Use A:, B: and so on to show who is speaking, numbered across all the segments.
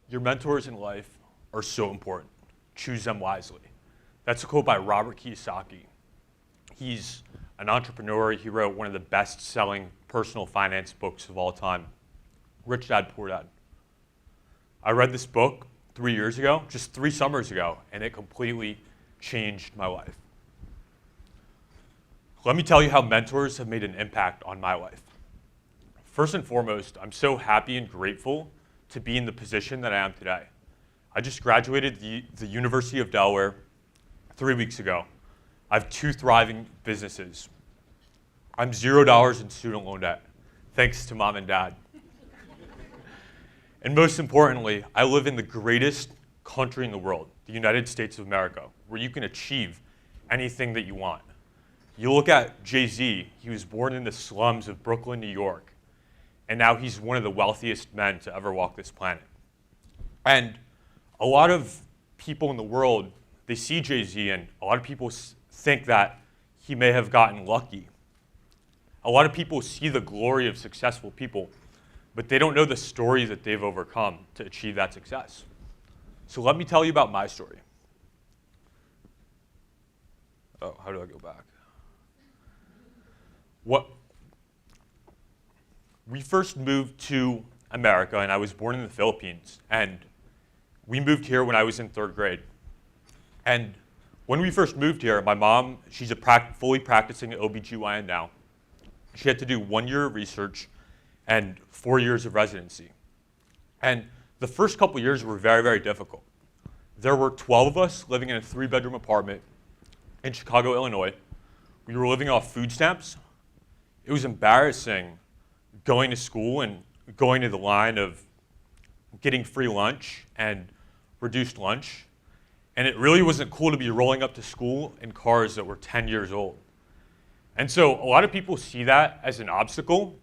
A: Your mentors in life are so important. Choose them wisely. That's a quote by Robert Kiyosaki. He's an entrepreneur. He wrote one of the best-selling personal finance books of all time, Rich Dad, Poor Dad. I read this book 3 years ago, just 3 summers ago, and it completely changed my life. Let me tell you how mentors have made an impact on my life. First and foremost, I'm so happy and grateful to be in the position that I am today. I just graduated the University of Delaware 3 weeks ago. I have 2 thriving businesses. I'm $0 in student loan debt, thanks to mom and dad. And most importantly, I live in the greatest country in the world, the United States of America, where you can achieve anything that you want. You look at Jay-Z, he was born in the slums of Brooklyn, New York, and now he's one of the wealthiest men to ever walk this planet. And a lot of people in the world, they see Jay-Z, and a lot of people think that he may have gotten lucky. A lot of people see the glory of successful people, but they don't know the story that they've overcome to achieve that success. So let me tell you about my story. Oh, how do I go back? We first moved to America, and I was born in the Philippines, and we moved here when I was in 3rd grade. And when we first moved here, my mom, she's a fully practicing OBGYN now. She had to do 1 year of research and 4 years of residency. And the first couple years were very, very difficult. There were 12 of us living in a 3-bedroom apartment in Chicago, Illinois. We were living off food stamps. It was embarrassing going to school and going to the line of getting free lunch and reduced lunch. And it really wasn't cool to be rolling up to school in cars that were 10 years old. And so a lot of people see that as an obstacle,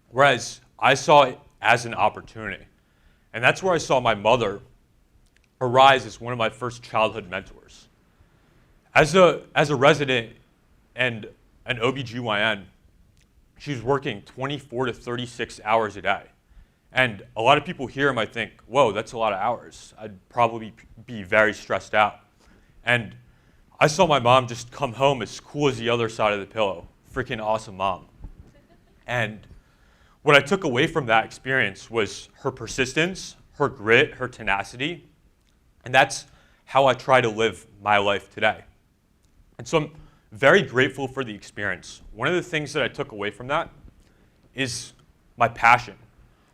A: whereas I saw it as an opportunity. And that's where I saw my mother arise as one of my first childhood mentors. As a resident and an OBGYN, she was working 24 to 36 hours a day. And a lot of people here might think, whoa, that's a lot of hours. I'd probably be very stressed out. And I saw my mom just come home as cool as the other side of the pillow. Freaking awesome mom. And what I took away from that experience was her persistence, her grit, her tenacity. And that's how I try to live my life today. And so I'm very grateful for the experience. One of the things that I took away from that is my passion.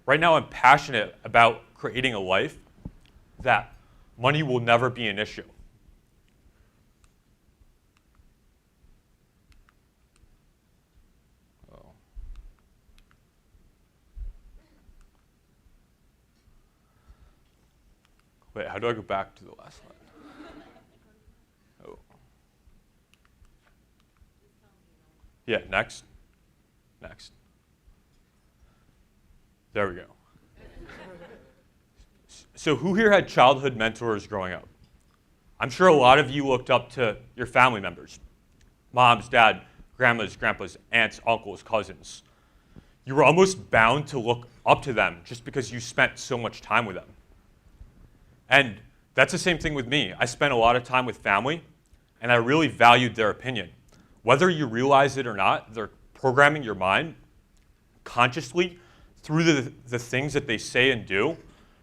A: Right now, I'm passionate about creating a life that money will never be an issue. Oh. Wait, how do I go back to the last slide? Oh. Yeah, next. Next. There we go. So who here had childhood mentors growing up? I'm sure a lot of you looked up to your family members. Moms, dad, grandmas, grandpas, aunts, uncles, cousins. You were almost bound to look up to them just because you spent so much time with them. And that's the same thing with me. I spent a lot of time with family, and I really valued their opinion. Whether you realize it or not, they're programming your mind consciously through the things that they say and do,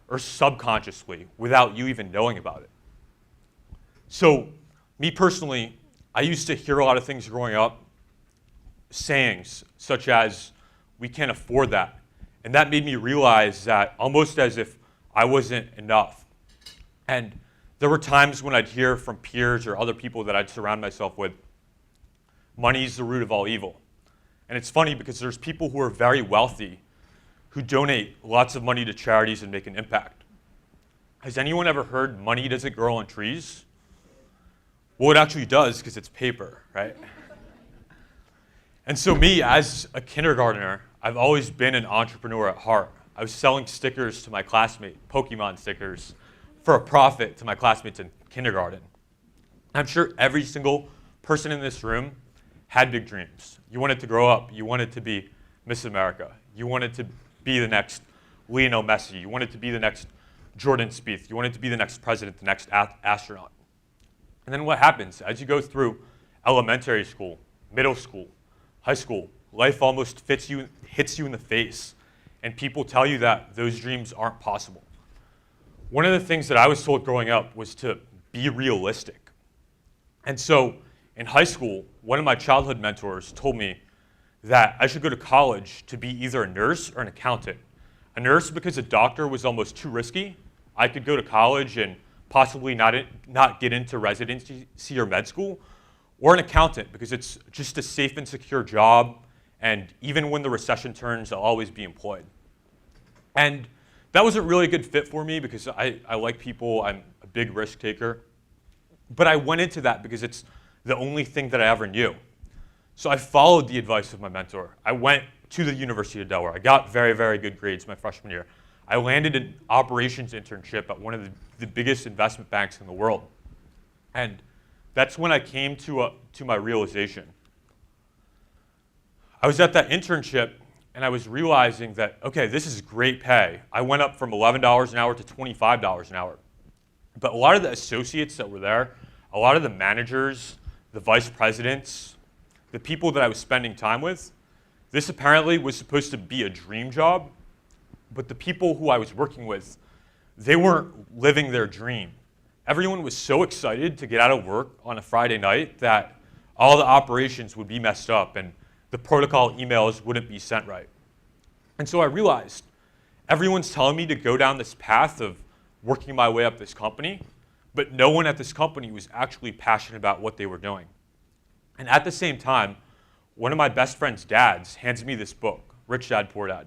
A: or subconsciously without you even knowing about it. So me personally, I used to hear a lot of things growing up, sayings such as, we can't afford that. And that made me realize that almost as if I wasn't enough. And there were times when I'd hear from peers or other people that I'd surround myself with, money's the root of all evil. And it's funny because there's people who are very wealthy who donate lots of money to charities and make an impact. Has anyone ever heard money doesn't grow on trees? Well, it actually does because it's paper, right? And so me, as a kindergartner, I've always been an entrepreneur at heart. I was selling stickers to my classmates, Pokemon stickers, for a profit to my classmates in kindergarten. I'm sure every single person in this room had big dreams. You wanted to grow up. You wanted to be Miss America. You wanted to be the next Lionel Messi. You wanted to be the next Jordan Spieth. You wanted to be the next president, the next astronaut. And then what happens? As you go through elementary school, middle school, high school, life almost hits you in the face, and people tell you that those dreams aren't possible. One of the things that I was told growing up was to be realistic. And so in high school, one of my childhood mentors told me that I should go to college to be either a nurse or an accountant. A nurse because a doctor was almost too risky. I could go to college and possibly not get into residency or med school, or an accountant because it's just a safe and secure job, and even when the recession turns, I'll always be employed. And that wasn't really a good fit for me because I like people, I'm a big risk taker. But I went into that because it's the only thing that I ever knew. So I followed the advice of my mentor. I went to the University of Delaware. I got very, very good grades my freshman year. I landed an operations internship at one of the biggest investment banks in the world. And that's when I came to my realization. I was at that internship, and I was realizing that, okay, this is great pay. I went up from $11 an hour to $25 an hour. But a lot of the associates that were there, a lot of the managers, the vice presidents, the people that I was spending time with, this apparently was supposed to be a dream job, but the people who I was working with, they weren't living their dream. Everyone was so excited to get out of work on a Friday night that all the operations would be messed up and the protocol emails wouldn't be sent right. And so I realized everyone's telling me to go down this path of working my way up this company, but no one at this company was actually passionate about what they were doing. And at the same time, one of my best friend's dads hands me this book, Rich Dad, Poor Dad.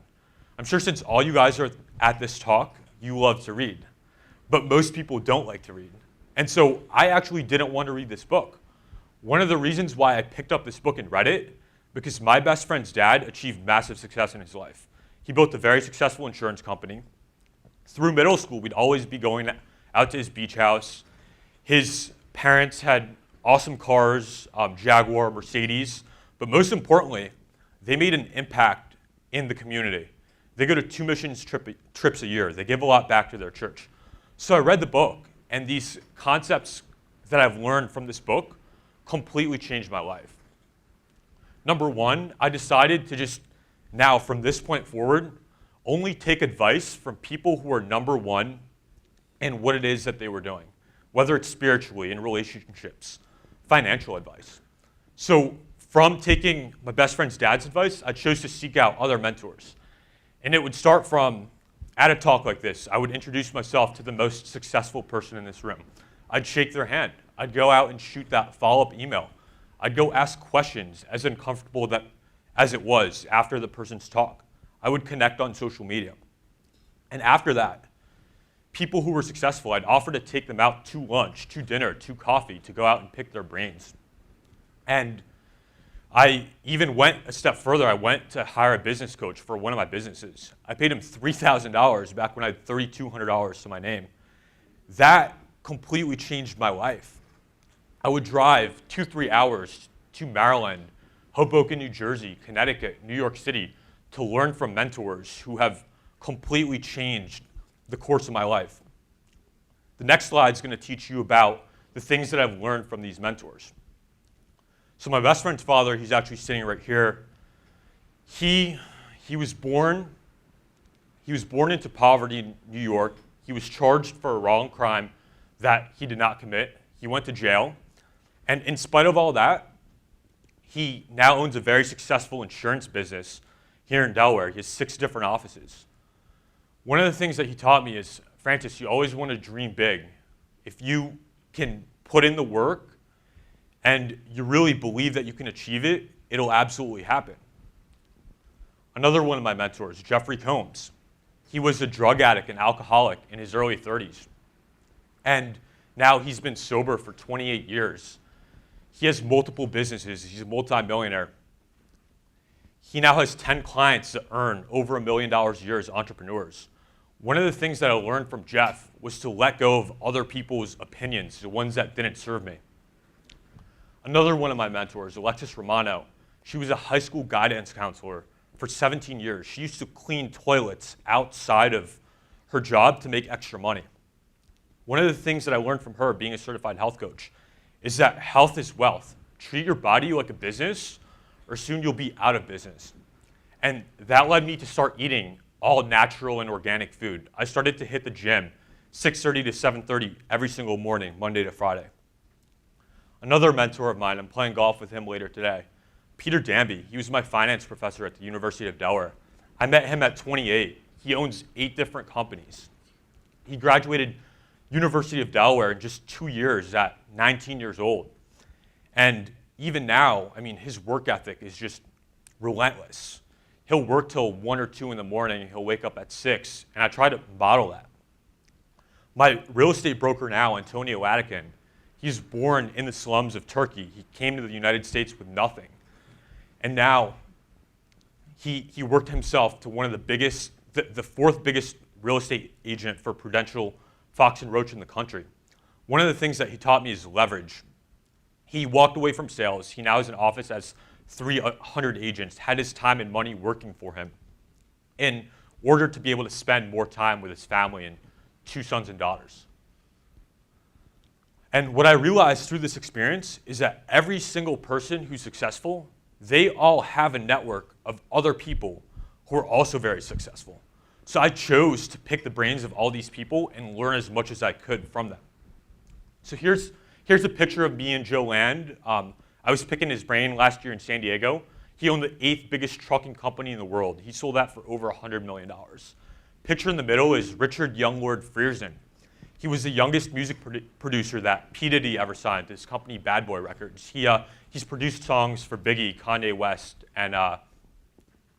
A: I'm sure since all you guys are at this talk, you love to read. But most people don't like to read. And so I actually didn't want to read this book. One of the reasons why I picked up this book and read it, because my best friend's dad achieved massive success in his life. He built a very successful insurance company. Through middle school, we'd always be going out to his beach house. His parents had awesome cars, Jaguar, Mercedes, but most importantly, they made an impact in the community. They go to 2 missions trips a year. They give a lot back to their church. So I read the book, and these concepts that I've learned from this book completely changed my life. Number one, I decided to just now, from this point forward, only take advice from people who are number one in what it is that they were doing, whether it's spiritually, in relationships, financial advice. So from taking my best friend's dad's advice, I chose to seek out other mentors. And it would start from, at a talk like this, I would introduce myself to the most successful person in this room. I'd shake their hand. I'd go out and shoot that follow-up email. I'd go ask questions, as uncomfortable as it was after the person's talk. I would connect on social media. And after that, people who were successful, I'd offer to take them out to lunch, to dinner, to coffee, to go out and pick their brains. And I even went a step further. I went to hire a business coach for one of my businesses. I paid him $3,000 back when I had $3,200 to my name. That completely changed my life. I would drive 2-3 hours to Maryland, Hoboken, New Jersey, Connecticut, New York City to learn from mentors who have completely changed the course of my life. The next slide is going to teach you about the things that I've learned from these mentors. So my best friend's father, he's actually sitting right here. He was born into poverty in New York. He was charged for a wrong crime that he did not commit. He went to jail. And in spite of all that, he now owns a very successful insurance business here in Delaware. He has 6 different offices. One of the things that he taught me is, Francis, you always want to dream big. If you can put in the work and you really believe that you can achieve it, it'll absolutely happen. Another one of my mentors, Jeffrey Combs. He was a drug addict and alcoholic in his early 30s. And now he's been sober for 28 years. He has multiple businesses. He's a multi-millionaire. He now has 10 clients that earn over $1 million a year as entrepreneurs. One of the things that I learned from Jeff was to let go of other people's opinions, the ones that didn't serve me. Another one of my mentors, Alexis Romano, she was a high school guidance counselor for 17 years. She used to clean toilets outside of her job to make extra money. One of the things that I learned from her being a certified health coach is that health is wealth. Treat your body like a business, or soon you'll be out of business. And that led me to start eating all natural and organic food. I started to hit the gym 6:30 to 7:30 every single morning, Monday to Friday. Another mentor of mine, I'm playing golf with him later today, Peter Danby. He was my finance professor at the University of Delaware. I met him at 28. He owns 8 different companies. He graduated University of Delaware in just 2 years at 19 years old. And even now, I mean, his work ethic is just relentless. He'll work till 1 or 2 in the morning, he'll wake up at 6, and I try to model that. My real estate broker now, Antonio Atacan, he's born in the slums of Turkey. He came to the United States with nothing. And now he worked himself to one of the biggest, the 4th biggest real estate agent for Prudential, Fox and Roach in the country. One of the things that he taught me is leverage. He walked away from sales. He now has an office as 300 agents, had his time and money working for him in order to be able to spend more time with his family and 2 sons and daughters. And what I realized through this experience is that every single person who's successful, they all have a network of other people who are also very successful. So I chose to pick the brains of all these people and learn as much as I could from them. So here's a picture of me and Joe Land. I was picking his brain last year in San Diego. He owned the 8th biggest trucking company in the world. He sold that for over $100 million. Picture in the middle is Richard Younglord Frierson. He was the youngest music producer that P. Diddy ever signed, his company Bad Boy Records. He's produced songs for Biggie, Kanye West, and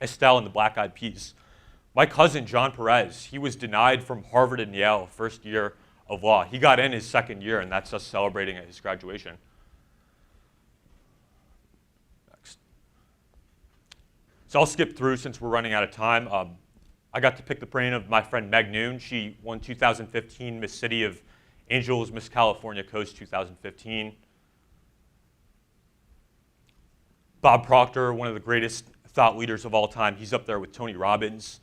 A: Estelle and the Black Eyed Peas. My cousin, John Perez, he was denied from Harvard and Yale first year of law. He got in his 2nd year, and that's us celebrating at his graduation. Next. So I'll skip through since we're running out of time. I got to pick the brain of my friend Meg Noon. She won 2015 Miss City of Angels, Miss California Coast 2015. Bob Proctor, one of the greatest thought leaders of all time. He's up there with Tony Robbins.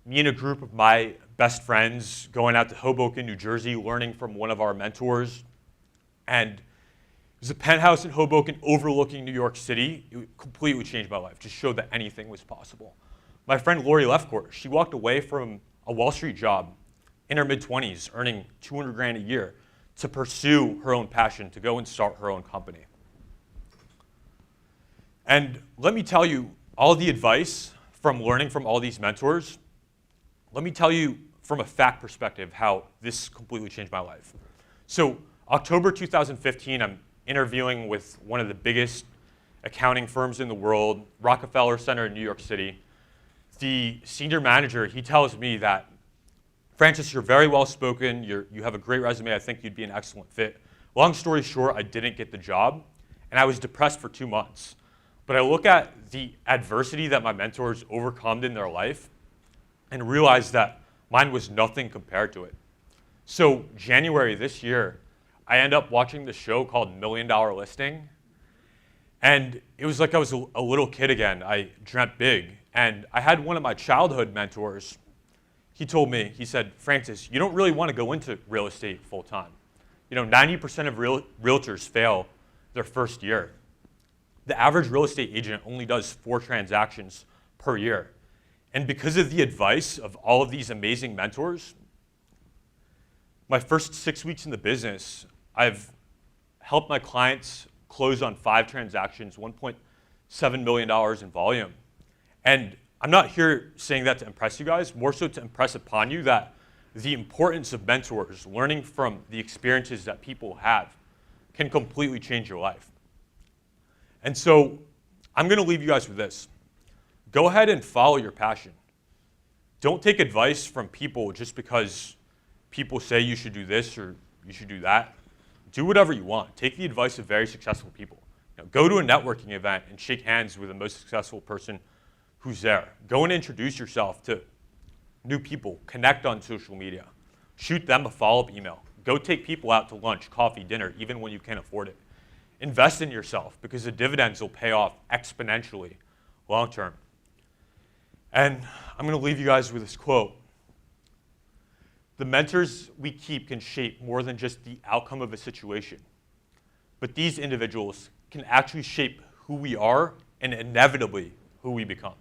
A: Me and a group of my best friends going out to Hoboken, New Jersey, learning from one of our mentors. And it was a penthouse in Hoboken overlooking New York City. It completely changed my life, just showed that anything was possible. My friend Lori Lefcourt, she walked away from a Wall Street job in her mid-20s, earning $200,000 a year, to pursue her own passion, to go and start her own company. And let me tell you, all the advice from learning from all these mentors, let me tell you from a fact perspective how this completely changed my life. So October 2015, I'm interviewing with one of the biggest accounting firms in the world, Rockefeller Center in New York City. The senior manager, he tells me that, Francis, you're very well spoken, you have a great resume, I think you'd be an excellent fit. Long story short, I didn't get the job, and I was depressed for 2 months. But I look at the adversity that my mentors overcome in their life and realize that mine was nothing compared to it. So January this year, I end up watching the show called $1 Million Listing, and it was like I was a little kid again. I dreamt big. And I had one of my childhood mentors, he told me, he said, Francis, you don't really want to go into real estate full time. 90% of realtors fail their first year. The average real estate agent only does 4 transactions per year. And because of the advice of all of these amazing mentors, my first 6 weeks in the business, I've helped my clients close on 5 transactions, $1.7 million in volume. And I'm not here saying that to impress you guys, more so to impress upon you that the importance of mentors, learning from the experiences that people have, can completely change your life. And so I'm going to leave you guys with this. Go ahead and follow your passion. Don't take advice from people just because people say you should do this or you should do that. Do whatever you want. Take the advice of very successful people. Go to a networking event and shake hands with the most successful person who's there. Go and introduce yourself to new people. Connect on social media. Shoot them a follow-up email. Go take people out to lunch, coffee, dinner, even when you can't afford it. Invest in yourself because the dividends will pay off exponentially long term. And I'm going to leave you guys with this quote. The mentors we keep can shape more than just the outcome of a situation. But these individuals can actually shape who we are and inevitably who we become.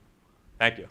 A: Thank you.